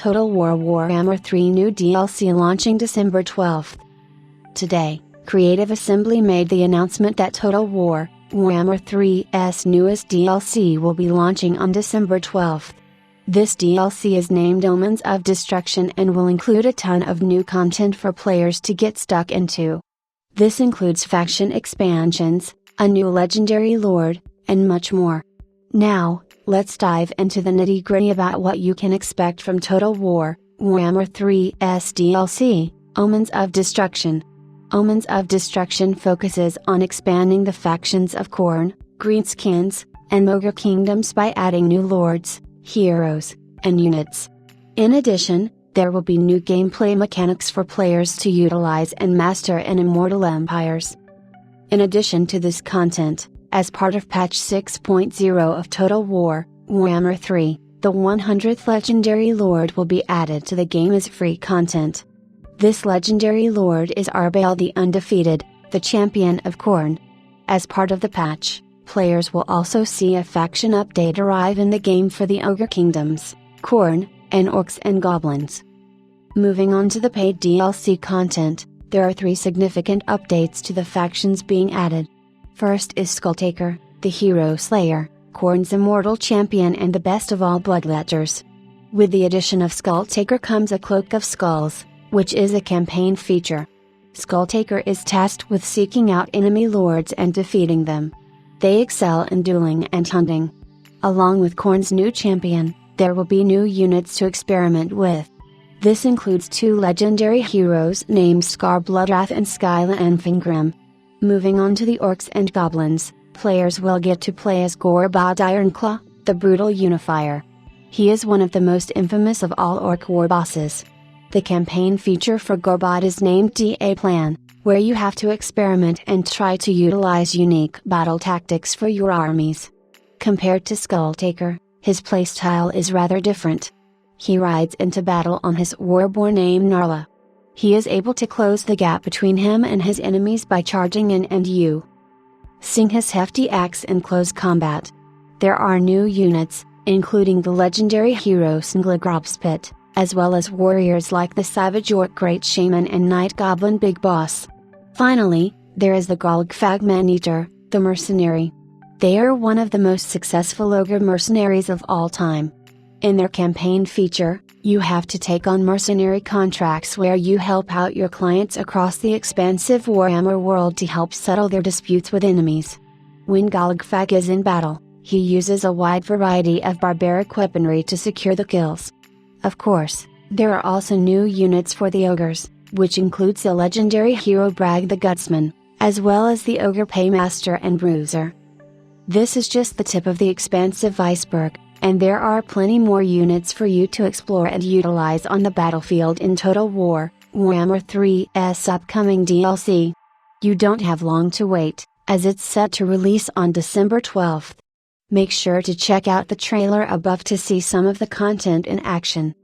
Total War Warhammer 3 new DLC launching December 12th. Today, Creative Assembly made the announcement that Total War Warhammer 3's newest DLC will be launching on December 12th. This DLC is named Omens of Destruction and will include a ton of new content for players to get stuck into. This includes faction expansions, a new legendary lord, and much more. Now, let's dive into the nitty-gritty about what you can expect from Total War Warhammer 3's DLC, Omens of Destruction. Omens of Destruction focuses on expanding the factions of Khorne, Greenskins, and Mogr kingdoms by adding new lords, heroes, and units. In addition, there will be new gameplay mechanics for players to utilize and master in Immortal Empires. In addition to this content, as part of patch 6.0 of Total War Warhammer 3, the 100th Legendary Lord will be added to the game as free content. This legendary lord is Arbael the Undefeated, the champion of Khorne. As part of the patch, players will also see a faction update arrive in the game for the Ogre Kingdoms, Khorne, and Orcs and Goblins. Moving on to the paid DLC content, there are 3 significant updates to the factions being added. First is Skulltaker, the Hero Slayer, Khorne's immortal champion and the best of all bloodletters. With the addition of Skulltaker comes a Cloak of Skulls, which is a campaign feature. Skulltaker is tasked with seeking out enemy lords and defeating them. They excel in dueling and hunting. Along with Khorne's new champion, there will be new units to experiment with. This includes 2 legendary heroes named Scarbloodwrath and Skyla Enfingrim. Moving on to the Orcs and Goblins, players will get to play as Gorbad Ironclaw, the Brutal Unifier. He is one of the most infamous of all Orc war bosses. The campaign feature for Gorbad is named DA Plan, where you have to experiment and try to utilize unique battle tactics for your armies. Compared to Skulltaker, his playstyle is rather different. He rides into battle on his warboar named Narla. He is able to close the gap between him and his enemies by charging in and using his hefty axe in close combat. There are new units, including the legendary hero Snglagropspit, as well as warriors like the Savage Orc Great Shaman and Night Goblin Big Boss. Finally, there is the Golgfag Maneater, the Mercenary. They are one of the most successful ogre mercenaries of all time. In their campaign feature, you have to take on mercenary contracts where you help out your clients across the expansive Warhammer world to help settle their disputes with enemies. When Golgfag is in battle, he uses a wide variety of barbaric weaponry to secure the kills. Of course, there are also new units for the ogres, which includes the legendary hero Brag the Gutsman, as well as the ogre Paymaster and Bruiser. This is just the tip of the expansive iceberg, and there are plenty more units for you to explore and utilize on the battlefield in Total War Warhammer 3's upcoming DLC. You don't have long to wait, as it's set to release on December 12th. Make sure to check out the trailer above to see some of the content in action.